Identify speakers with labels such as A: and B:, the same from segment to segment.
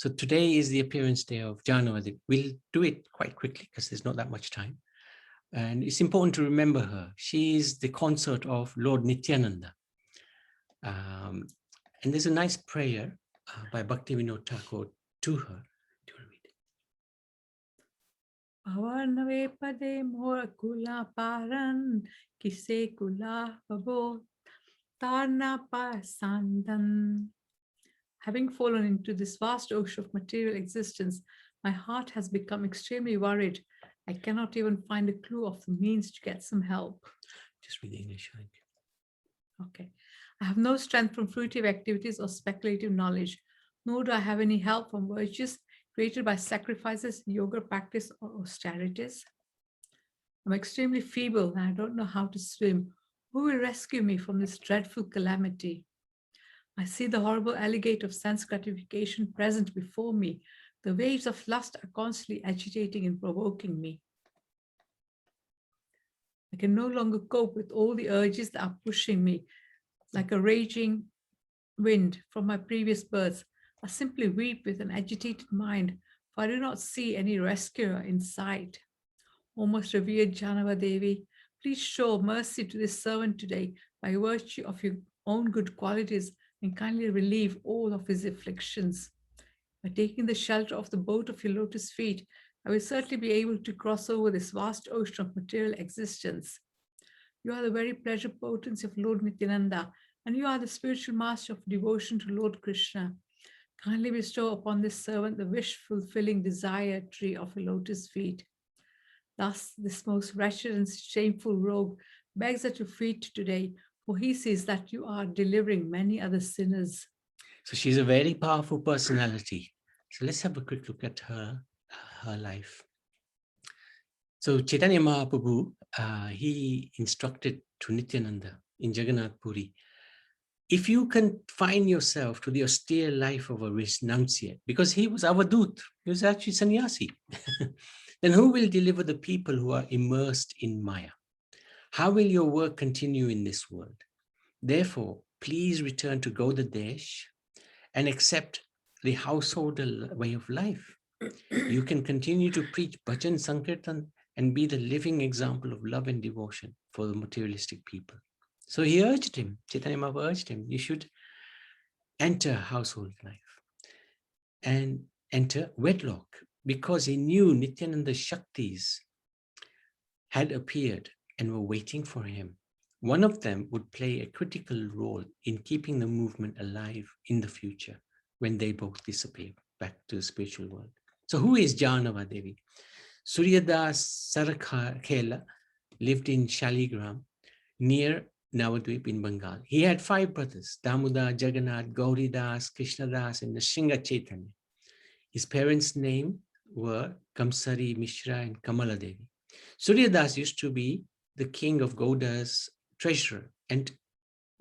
A: So today is the appearance day of Jahnava. We'll do it quite quickly because there's not that much time. And it's important to remember her. She is the consort of Lord Nityananda. And there's a nice prayer by Bhaktivinoda Thakur to her. Do you want to read it?
B: Avarnave pade mora kula paran kise kula babo tarna pa sandan. Having fallen into this vast ocean of material existence, my heart has become extremely worried. I cannot even find a clue of the means to get some help.
A: Just read the English.
B: Okay. I have no strength from fruitive activities or speculative knowledge, nor do I have any help from virtues created by sacrifices, yoga practice, or austerities. I'm extremely feeble and I don't know how to swim. Who will rescue me from this dreadful calamity? I see the horrible alligator of sense gratification present before me. The waves of lust are constantly agitating and provoking me. I can no longer cope with all the urges that are pushing me like a raging wind from my previous births. I simply weep with an agitated mind, for I do not see any rescuer in sight. O most revered Jahnava Devi, please show mercy to this servant today by virtue of your own good qualities and kindly relieve all of his afflictions. By taking the shelter of the boat of your lotus feet, I will certainly be able to cross over this vast ocean of material existence. You are the very pleasure potency of Lord Nityananda, and you are the spiritual master of devotion to Lord Krishna. Kindly bestow upon this servant the wish-fulfilling desire tree of your lotus feet. Thus, this most wretched and shameful rogue begs at your feet today, for he sees that you are delivering many other sinners.
A: So she's a very powerful personality. So let's have a quick look at her life. So Chaitanya Mahaprabhu, he instructed to Nityananda in Jagannath Puri, if you confine yourself to the austere life of a renunciate, because he was avadut, he was actually sannyasi, then who will deliver the people who are immersed in Maya? How will your work continue in this world? Therefore, please return to Gaudadesh and accept the householder way of life. You can continue to preach bhajan sankirtan and be the living example of love and devotion for the materialistic people. So he urged him, Chaitanya Mahaprabhu urged him, you should enter household life and enter wedlock, because he knew Nityananda's Shaktis had appeared and were waiting for him. One of them would play a critical role in keeping the movement alive in the future when they both disappear back to the spiritual world. So who is Jahnava Devi? Suryadas Sarakhela lived in Shaligram near Navadvip in Bengal. He had 5 brothers, Damodar, Jagannath, Gauridas, Krishnadas, and Nrsinga Chaitanya. His parents' names were Kamsari, Mishra, and Kamala Devi. Suryadas used to be the king of Gauda's treasurer, and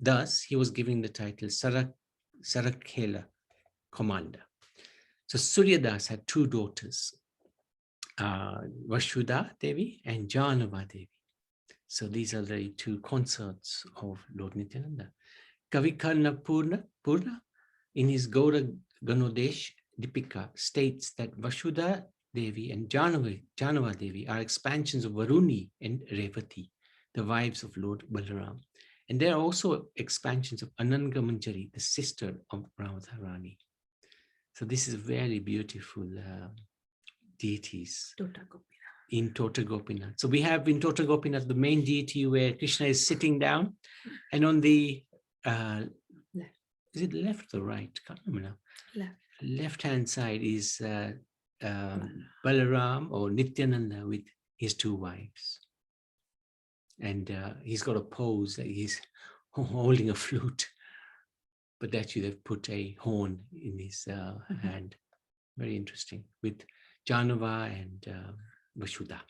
A: thus he was given the title Sarakhela, commander. So Suryadas had 2 daughters, Vasudha Devi and Jahnava Devi. So these are the 2 consorts of Lord Nityananda. Kavikarna Purna in his Gaura Ganodesh Dipika states that Vasudha Devi and Jahnava Devi are expansions of Varuni and Revati, the wives of Lord Balaram. And they are also expansions of Ananga Manjari, the sister of Radharani. So this is very beautiful deities in Tota Gopinath. So we have in Tota Gopinath the main deity where Krishna is sitting down, and on the is it left or right? Can't remember now. Left-hand side is Balaram or Nityananda with his 2 wives. And he's got a pose that he's holding a flute, but actually they've put a horn in his hand. Very interesting, with Jahnava and Vasudha.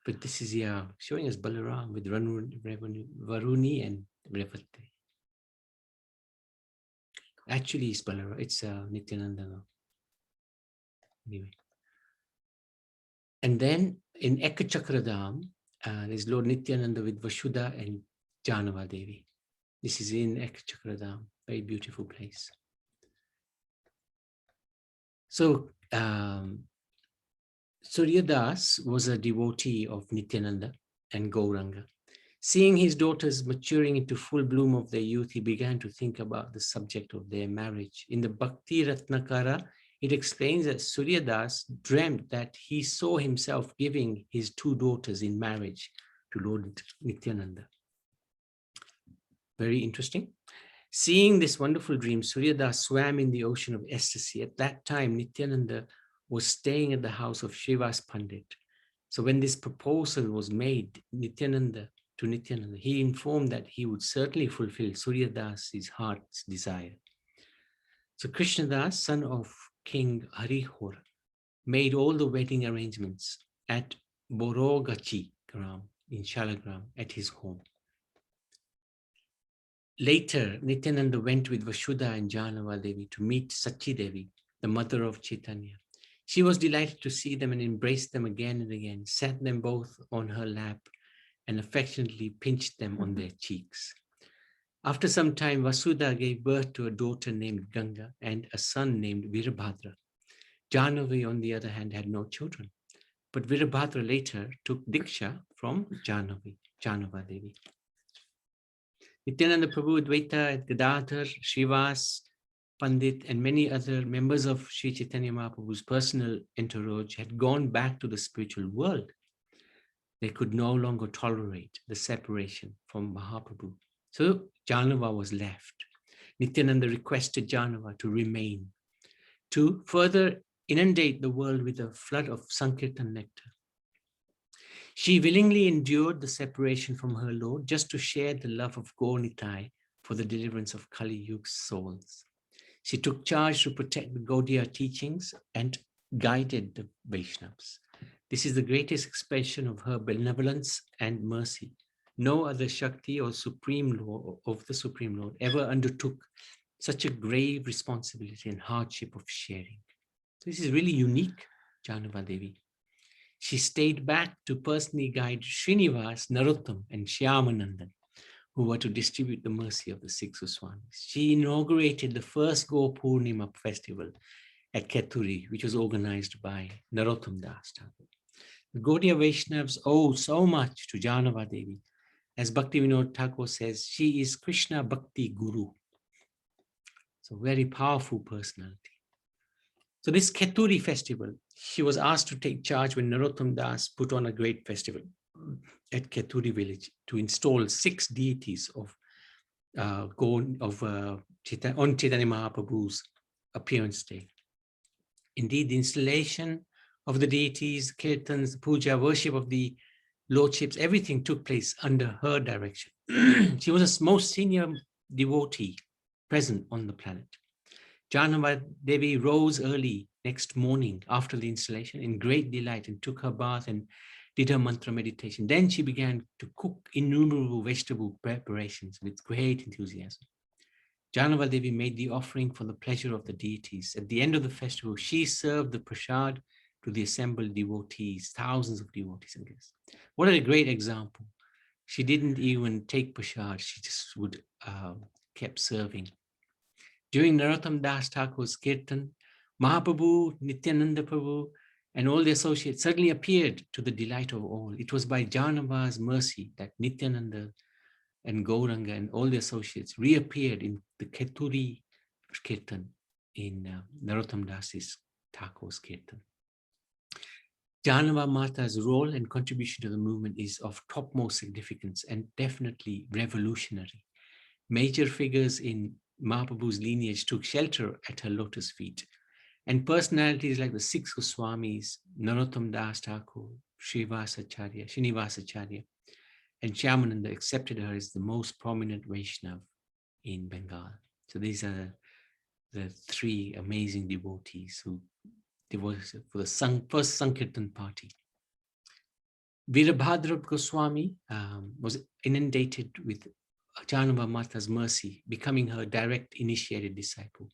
A: But this is showing us Balaram with Varuni and Revati. Actually, it's Balaram. It's Nityananda now. Anyway. And then in Ekachakradam, there's Lord Nityananda with Vasudha and Jahnava Devi. This is in Ekachakradam. Very beautiful place. So Surya Das was a devotee of Nityananda and Gauranga. Seeing his daughters maturing into full bloom of their youth, he began to think about the subject of their marriage. In the Bhakti Ratnakara, it explains that Surya Das dreamt that he saw himself giving his two daughters in marriage to Lord Nityananda. Very interesting. Seeing this wonderful dream, Surya Das swam in the ocean of ecstasy. At that time, Nityananda was staying at the house of Srivas Pandit. So when this proposal was made to Nityananda, he informed that he would certainly fulfill Surya Das's heart's desire. So Krishna Das, son of King Harihor, made all the wedding arrangements at Borogachi Gram in Shalagram at his home. Later, Nityananda went with Vasudha and Jahnava Devi to meet Sachi Devi, the mother of Chaitanya. She was delighted to see them and embraced them again and again, sat them both on her lap and affectionately pinched them on their cheeks. After some time, Vasudha gave birth to a daughter named Ganga and a son named Virabhadra. Jahnavi, on the other hand, had no children, but Virabhadra later took Diksha from Jahnava Devi. Nityananda Prabhu, Dvaita, Gadadhar, Srivas, Pandit, and many other members of Sri Chaitanya Mahaprabhu's personal entourage had gone back to the spiritual world. They could no longer tolerate the separation from Mahaprabhu. So Jahnava was left. Nityananda requested Jahnava to remain, to further inundate the world with a flood of Sankirtan nectar. She willingly endured the separation from her Lord just to share the love of Gaur Nitai for the deliverance of Kali Yuga's souls. She took charge to protect the Gaudiya teachings and guided the Vaishnavas. This is the greatest expression of her benevolence and mercy. No other Shakti or Supreme Lord of the Supreme Lord ever undertook such a grave responsibility and hardship of sharing. So this is really unique, Jahnava Devi. She stayed back to personally guide Srinivas, Narottam, and Shyamanandan, who were to distribute the mercy of the six Goswamis. She inaugurated the first Go Purnima festival at Keturi, which was organized by Narottam Das Thakur. The Gaudiya Vaishnavas owe so much to Jahnava Devi. As Bhaktivinoda Thakur says, she is Krishna Bhakti Guru. So very powerful personality. So this Keturi festival, she was asked to take charge when Narottam Das put on a great festival at Keturi village to install 6 deities on Chaitanya Mahaprabhu's appearance day. Indeed, the installation of the deities, kirtans, the puja, worship of the lordships, everything took place under her direction. She was the most senior devotee present on the planet. Jahnava Devi rose early next morning after the installation in great delight and took her bath and did her mantra meditation. Then she began to cook innumerable vegetable preparations with great enthusiasm. Jahnava Devi made the offering for the pleasure of the deities. At the end of the festival, she served the prasad to the assembled devotees, thousands of devotees and guests. What a great example. She didn't even take prasad, she just would kept serving. During Narottam Das Thakur's Kirtan, Mahaprabhu, Nityananda Prabhu, and all the associates suddenly appeared to the delight of all. It was by Jahnava's mercy that Nityananda and Gauranga and all the associates reappeared in the Keturi Kirtan in Narottam Das Thakur's Kirtan. Jahnava Mata's role and contribution to the movement is of topmost significance and definitely revolutionary. Major figures in Mahaprabhu's lineage took shelter at her lotus feet, and personalities like the 6 Goswamis, Narottam Das Thakur, Srinivasacharya, and Shyamananda accepted her as the most prominent Vaishnav in Bengal. So these are the 3 amazing devotees who devoted for the first Sankirtan party. Virabhadra Goswami was inundated with Jahnava Mata's mercy, becoming her direct initiated disciple.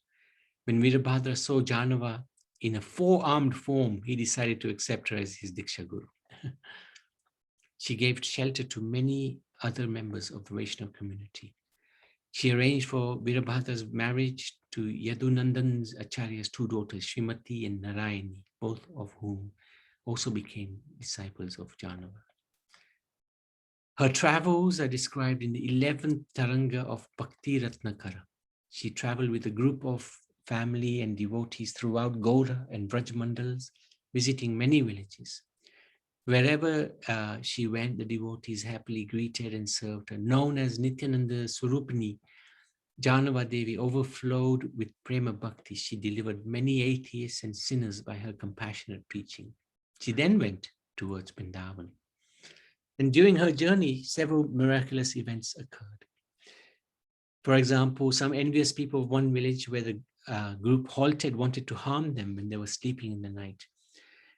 A: When Virabhadra saw Jahnava in a 4-armed form, he decided to accept her as his Diksha Guru. She gave shelter to many other members of the Vaishnava community. She arranged for Virabhadra's marriage to Yadunandan's Acharya's two daughters, Srimati and Narayani, both of whom also became disciples of Jahnava. Her travels are described in the 11th Taranga of Bhakti Ratnakara. She traveled with a group of family and devotees throughout Gaura and Brajmandals, visiting many villages. Wherever she went, the devotees happily greeted and served her. Known as Nityananda Swarupini, Jahnava Devi overflowed with prema bhakti. She delivered many atheists and sinners by her compassionate preaching. She then went towards Vrindavan. And during her journey, several miraculous events occurred. For example, some envious people of one village where the group halted wanted to harm them when they were sleeping in the night.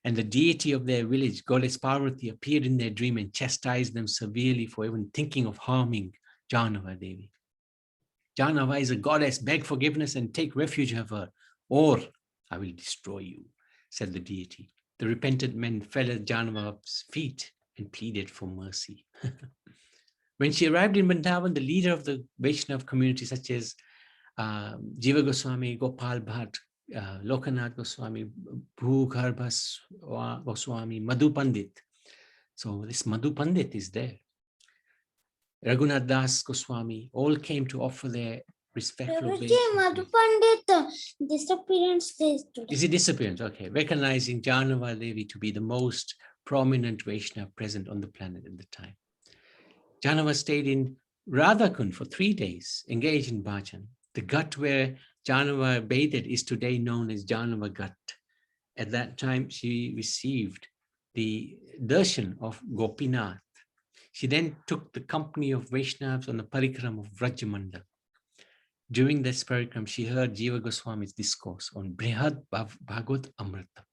A: And the deity of their village, goddess Parvati, appeared in their dream and chastised them severely for even thinking of harming Jahnava Devi. Jahnava is a goddess, beg forgiveness and take refuge of her, or I will destroy you, said the deity. The repentant men fell at Jahnava's feet and pleaded for mercy. When she arrived in Vrindavan, the leader of the Vaishnav community, such as Jiva Goswami, Gopal Bhatt, Lokanath Goswami, Bhugarbha Goswami, Madhu Pandit. So this Madhu Pandit is there. Raghunath Das Goswami all came to offer their respectful obeisance.
C: Madhu Pandit disappearance days today.
A: Is it disappearance? Okay. Recognizing Jahnava Devi to be the most prominent Vaishnava present on the planet at the time. Jahnava stayed in Radhakund for 3 days, engaged in bhajan. The ghat where Jahnava bathed is today known as Jahnava Ghat. At that time, she received the darshan of Gopinath. She then took the company of Vaishnavas on the parikram of Vrajamandal. During this parikram, she heard Jiva Goswami's discourse on Brihad Bhagavad Amrita.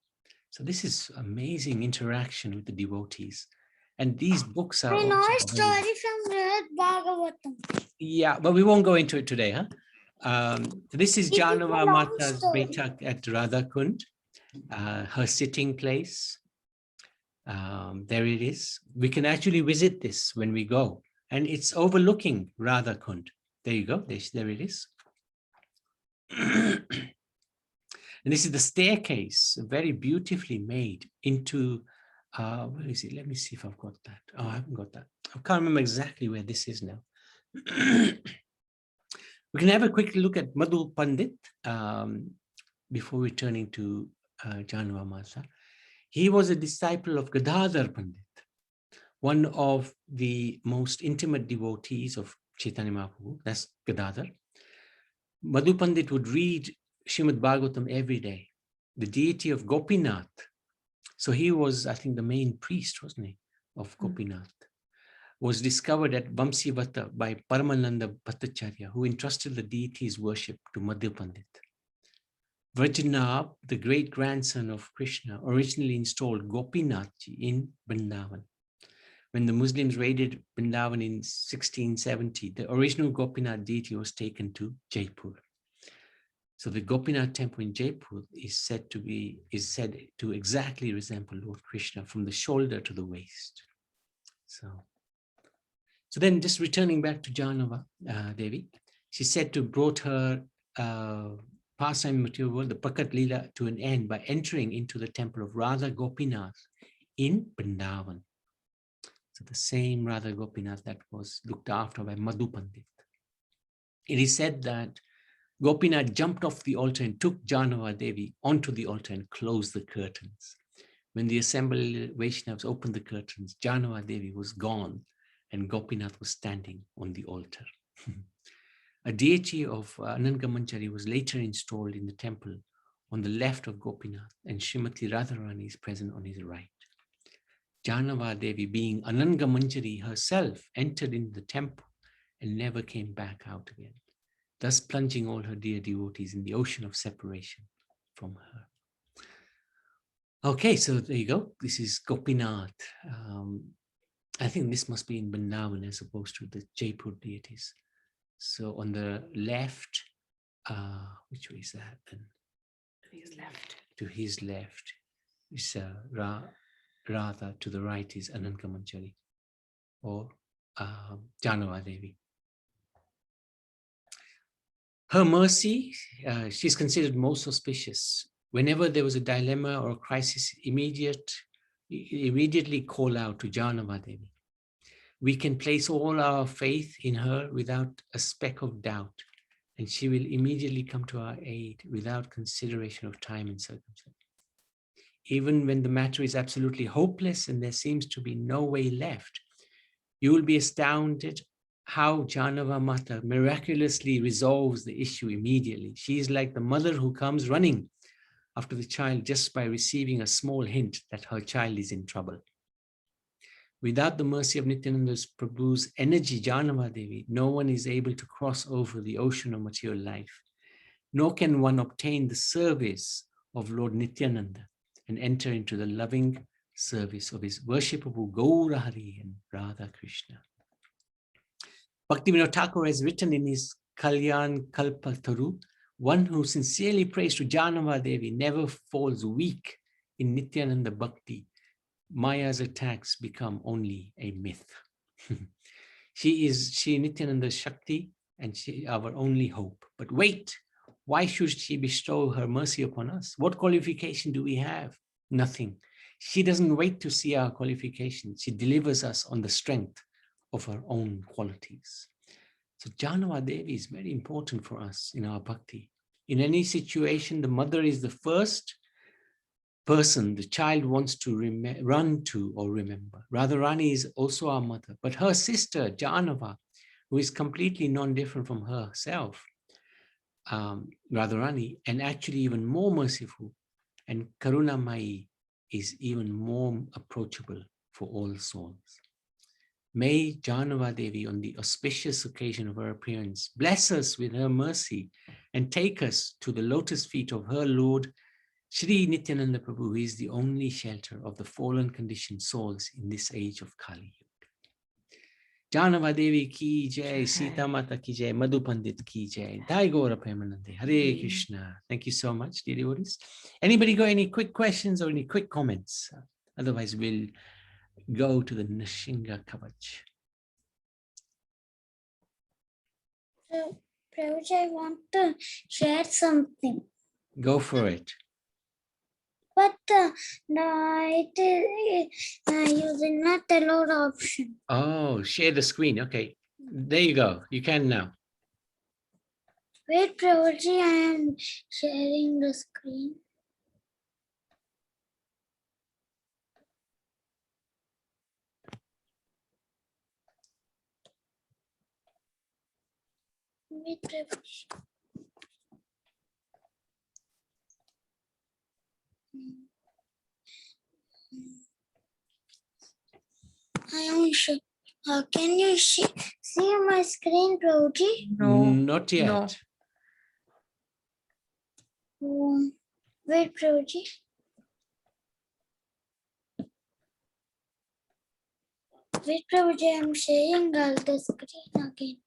A: So this is amazing interaction with the devotees. And these books are
C: I know
A: also
C: a story from Brihad Bhagavatam.
A: Yeah, but we won't go into it today, huh? This is
C: It is a
A: Jahnava
C: long
A: Mata's
C: story.
A: Baitak at Radhakund, her sitting place. There it is. We can actually visit this when we go. And it's overlooking Radhakund. There you go. There it is. And this is the staircase, very beautifully made into, where is it? Let me see if I've got that. Oh, I haven't got that. I can't remember exactly where this is now. We can have a quick look at Madhu Pandit before returning to Jahnava Mata. He was a disciple of Gadadhar Pandit, one of the most intimate devotees of Chaitanya Mahaprabhu. That's Gadadhar. Madhu Pandit would read Srimad Bhagavatam every day. The deity of Gopinath. So he was, I think, the main priest, wasn't he, of Gopinath. Was discovered at Vamsivata by Paramananda Bhattacharya, who entrusted the deity's worship to Madhu Pandit. Vrajanath, the great-grandson of Krishna, originally installed Gopinathji in Vrindavan. When the Muslims raided Vrindavan in 1670, the original Gopinath deity was taken to Jaipur. So the Gopinath temple in Jaipur is said to exactly resemble Lord Krishna from the shoulder to the waist. So then just returning back to Jahnava Devi, she said to brought her pastime material world, the Prakat Leela, to an end by entering into the temple of Radha Gopinath in Vrindavan. So the same Radha Gopinath that was looked after by Madhu Pandit. It is said that Gopinath jumped off the altar and took Jahnava Devi onto the altar and closed the curtains. When the assembled Vaishnavas opened the curtains, Jahnava Devi was gone and Gopinath was standing on the altar. A deity of Ananga Manjari was later installed in the temple on the left of Gopinath, and Srimati Radharani is present on his right. Jahnava Devi, being Ananga Manjari herself, entered into the temple and never came back out again, thus plunging all her dear devotees in the ocean of separation from her. Okay, so there you go. This is Gopinath. I think this must be in Vrindavan as opposed to the Jaipur deities. So on the left, which way is that then?
B: His left.
A: To his left is Radha, to the right is Ananga Manjari or Jahnava Devi. Her mercy, she's considered most auspicious. Whenever there was a dilemma or a crisis, immediately call out to Jahnava Devi. We can place all our faith in her without a speck of doubt, and she will immediately come to our aid without consideration of time and circumstance. Even when the matter is absolutely hopeless and there seems to be no way left, you will be astounded how Jahnava Mata miraculously resolves the issue immediately. She is like the mother who comes running after the child just by receiving a small hint that her child is in trouble. Without the mercy of Nityananda Prabhu's energy, Jahnava Devi, no one is able to cross over the ocean of material life, nor can one obtain the service of Lord Nityananda and enter into the loving service of his worshipable Gaura Hari and Radha Krishna. Bhaktivinoda Thakur has written in his Kalyan Kalpataru, one who sincerely prays to Jahnava Devi never falls weak in Nityananda Bhakti. Maya's attacks become only a myth. She Nityananda Shakti, and she our only hope. But wait, why should she bestow her mercy upon us? What qualification do we have? Nothing. She doesn't wait to see our qualification. She delivers us on the strength of her own qualities. So Jahnava Devi is very important for us in our bhakti. In any situation, the mother is the first person the child wants to run to or remember. Radharani is also our mother, but her sister, Jahnava, who is completely non-different from herself, Radharani, and actually even more merciful, and Karunamai is even more approachable for all souls. May Jahnava Devi, on the auspicious occasion of her appearance, bless us with her mercy and take us to the lotus feet of her Lord, Shri Nityananda Prabhu, who is the only shelter of the fallen conditioned souls in this age of Kali Yuga. Jahnava Devi ki jai, Sita Mata ki jai, Madhu Pandit ki jai, Dai Gaura Premanande, Hare Krishna. Thank you so much, dear devotees. Anybody got any quick questions or any quick comments? Otherwise, we'll go to the Nishinga Kavach.
C: So, Prabhuji, I want to share something.
A: Go for it.
C: But it is using not allowed option.
A: Oh, share the screen. Okay, there you go. You can now.
C: Wait, Prabhuji, I am sharing the screen. Wait, Prabhuji. I am sure. Can you see my screen, Prabhuji?
B: No,
A: Not yet.
B: no.
C: Wait, Prabhuji. Wait, Prabhuji, I am sharing all the screen again.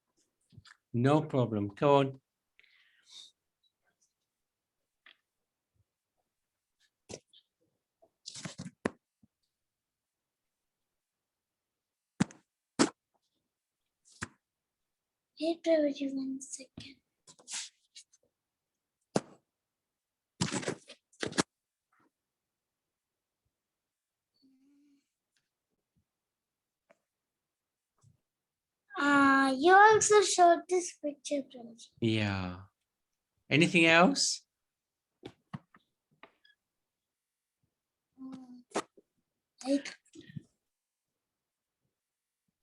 A: No problem. Go on.
C: Wait, Prabhuji, 1 second. You also showed this picture, Prabhuji.
A: Yeah. Anything else?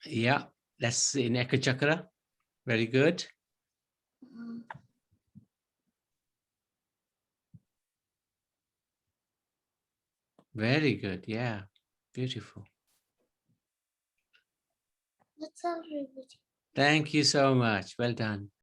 A: Yeah, that's in Eka Chakra. Very good. Very good. Yeah. Beautiful.
C: That's all, Prabhuji.
A: Thank you so much. Well done.